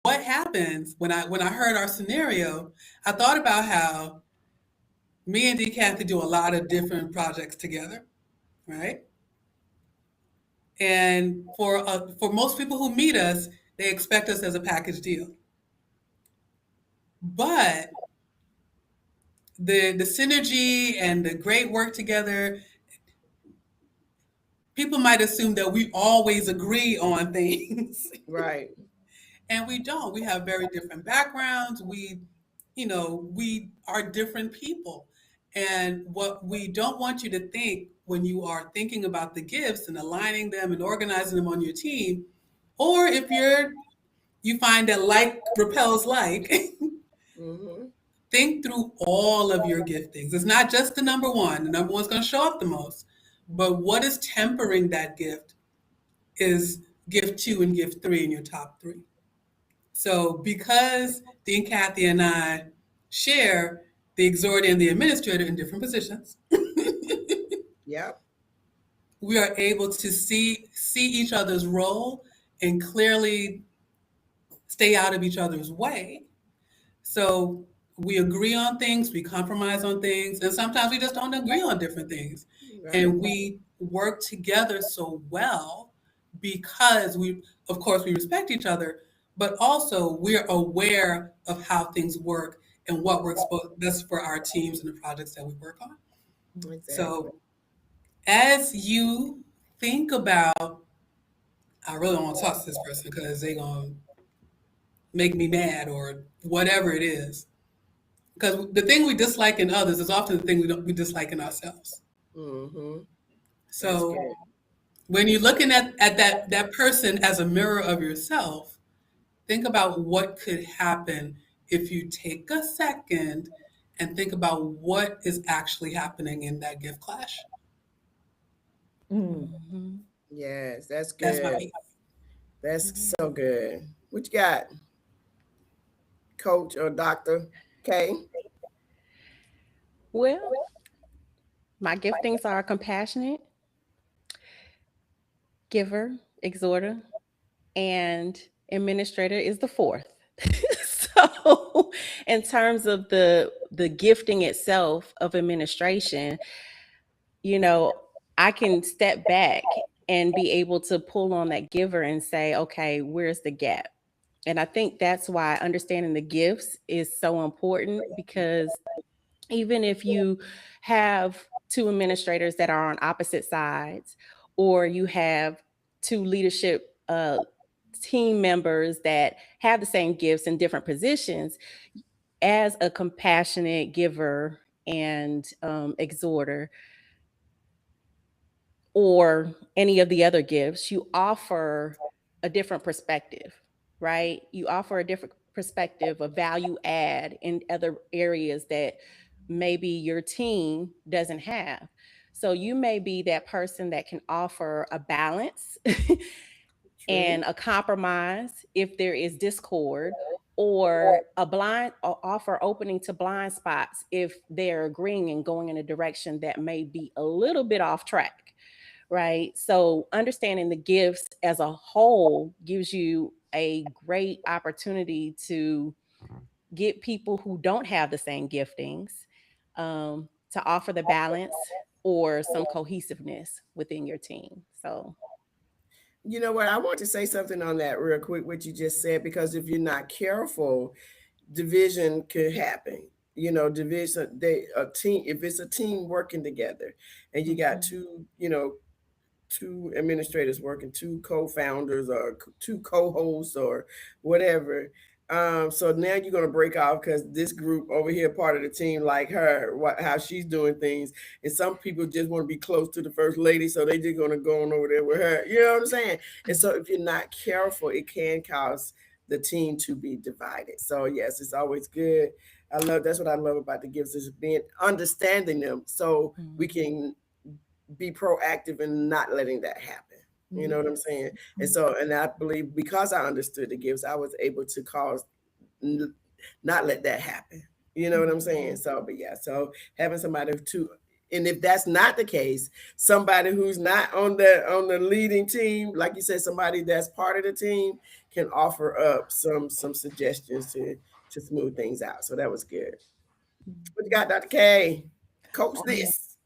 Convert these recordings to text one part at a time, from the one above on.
what happens when I heard our scenario, I thought about how me and D. Kathy do a lot of different projects together, right? And for most people who meet us, they expect us as a package deal. But the synergy and the great work together, people might assume that we always agree on things. Right. And we don't. We have very different backgrounds. We are different people. And what we don't want you to think when you are thinking about the gifts and aligning them and organizing them on your team, or if you find that like repels like, Mm-hmm. think through all of your giftings. It's not just the number one. The number one's going to show up the most. But what is tempering that gift is gift two and gift three in your top three. So because Dean Kathy and I share the exhorter and the administrator in different positions, Yep. we are able to see each other's role and clearly stay out of each other's way. So we agree on things, we compromise on things, and sometimes we just don't agree on different things. Right. And we work together so well because of course, we respect each other, but also we're aware of how things work and what works best for our teams and the projects that we work on. Exactly. So as you think about, I really don't want to talk to this person because they're going to make me mad or whatever it is. Because the thing we dislike in others is often the thing we dislike in ourselves. Mm-hmm. That's So good. when you're looking at that person as a mirror of yourself, think about what could happen if you take a second and think about what is actually happening in that gift clash. Mm. Mhm. Yes, that's That's my good. piece. That's Mhm. so good. What you got, Coach or Doctor K? Well, my giftings are compassionate, giver, exhorter, and administrator is the fourth. So, in terms of the gifting itself of administration, you know, I can step back and be able to pull on that giver and say, okay, where's the gap? And I think that's why understanding the gifts is so important, because even if you have two administrators that are on opposite sides, or you have two leadership team members that have the same gifts in different positions, as a compassionate giver and exhorter, or any of the other gifts, you offer a different perspective, right? You offer a different perspective, a value add in other areas that maybe your team doesn't have. So you may be that person that can offer a balance True. and a compromise if there is discord, or a blind or offer opening to blind spots if they're agreeing and going in a direction that may be a little bit off track, right? So understanding the gifts as a whole gives you a great opportunity to get people who don't have the same giftings, to offer the balance or some cohesiveness within your team. So, You know what? I want to say something on that real quick, what you just said, because if you're not careful, division could happen. Division, a team, if it's a team working together and you got mhm, two administrators working, two co-founders or two co-hosts or whatever. So now you're gonna break off because this group over here, part of the team, like her, how she's doing things, and some people just want to be close to the first lady, so they just gonna go on over there with her. You know what I'm saying? And so if you're not careful, it can cause the team to be divided. So yes, it's always good. That's what I love about the gifts, is being understanding them so we mhm, can be proactive in not letting that happen. You know what I'm saying? And so, and I believe because I understood the gifts, I was able to not let that happen. You know what I'm saying? mhm. So, but yeah, so having somebody to And if that's not the case, somebody who's not on the leading team, like you said, somebody that's part of the team can offer up some suggestions to smooth things out. So that was good. What you got, Dr. K? Coach Um, this.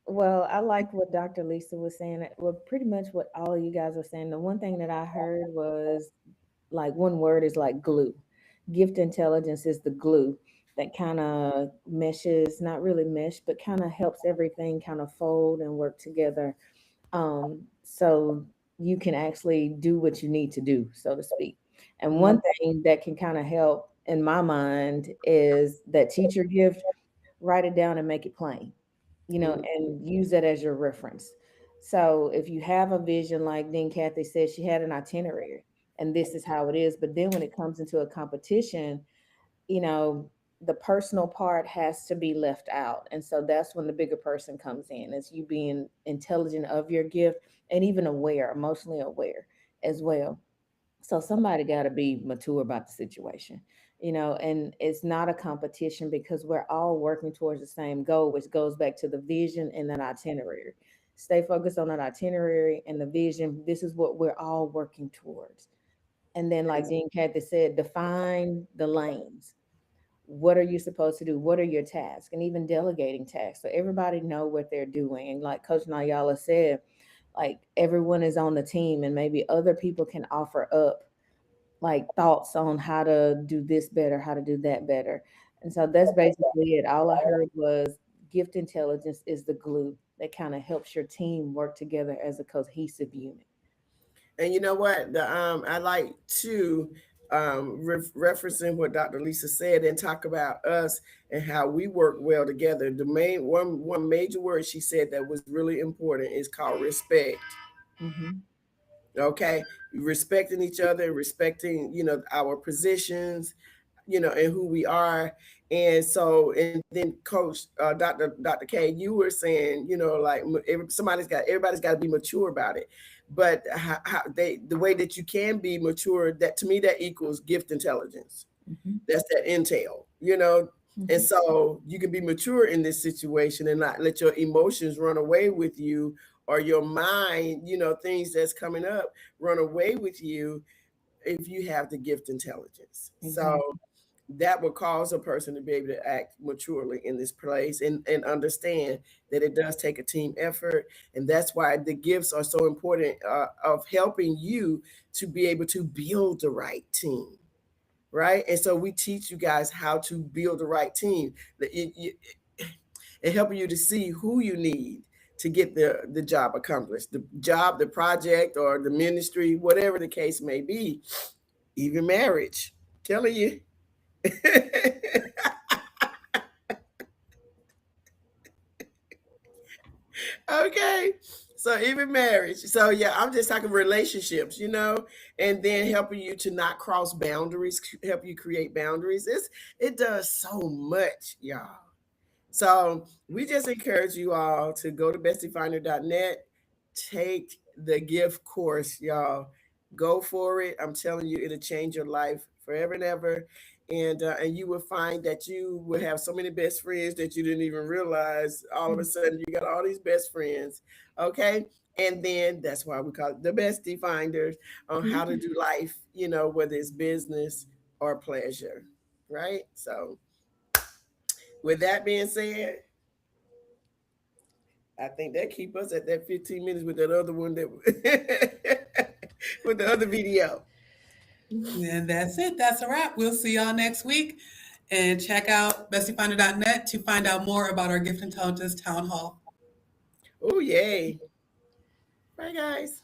well, I like what Dr. Lisa was saying. Well, pretty much what all of you guys were saying. The one thing that I heard was like one word is like glue. Gift intelligence is the glue that kind of meshes, not really mesh, but kind of helps everything kind of fold and work together. So you can actually do what you need to do, so to speak. And one thing that can kind of help in my mind is that teacher gift, write it down and make it plain, and use that as your reference. So if you have a vision, like then Kathy said, she had an itinerary and this is how it is. But then when it comes into a competition, you know, the personal part has to be left out. And so that's when the bigger person comes in, is you being intelligent of your gift and even aware, emotionally aware as well. So somebody got to be mature about the situation, and it's not a competition because we're all working towards the same goal, which goes back to the vision and that itinerary. Stay focused on that itinerary and the vision. This is what we're all working towards. And then, like Dean Cathy said, define the lanes. What are you supposed to do? What are your tasks? And even delegating tasks, so everybody know what they're doing. And like Coach Nayala said, like everyone is on the team and maybe other people can offer up like thoughts on how to do this better, how to do that better. And so that's basically it. All I heard was gift intelligence is the glue that kind of helps your team work together as a cohesive unit. And you know what? I like to referencing what Dr. Lisa said and talk about us and how we work well together. The main one major word she said that was really important is called respect. Mm-hmm. Okay, respecting each other, respecting our positions, and who we are. And so, and then Coach Dr. K, you were saying, like everybody's got to be mature about it. But how the way that you can be mature, that to me that equals gift intelligence. Mm-hmm. That's that intel. And Mm-hmm. so you can be mature in this situation and not let your emotions run away with you, or your mind, things that's coming up run away with you if you have the gift intelligence. So Exactly. that will cause a person to be able to act maturely in this place, and understand that it does take a team effort. And that's why the gifts are so important, of helping you to be able to build the right team. Right. And so we teach you guys how to build the right team. And helping you to see who you need to get the job accomplished, the job, the project, or the ministry, whatever the case may be, even marriage. Telling you. Okay. So even marriage. So yeah, I'm just talking relationships, and then helping you to not cross boundaries, help you create boundaries. It does so much, y'all. So we just encourage you all to go to bestiefinder.net, take the gift course, y'all. Go for it. I'm telling you, it'll change your life forever and ever. And you will find that you will have so many best friends that you didn't even realize. All of a sudden, you got all these best friends. Okay. And then that's why we call it the Bestie Finders, on how to do life, whether it's business or pleasure. Right. So with that being said, I think that keep us at that 15 minutes with that other one that with the other video. And that's it. That's a wrap. We'll see y'all next week. And check out BestieFinder.net to find out more about our Gift Intelligence Town Hall. Oh yay. Bye guys.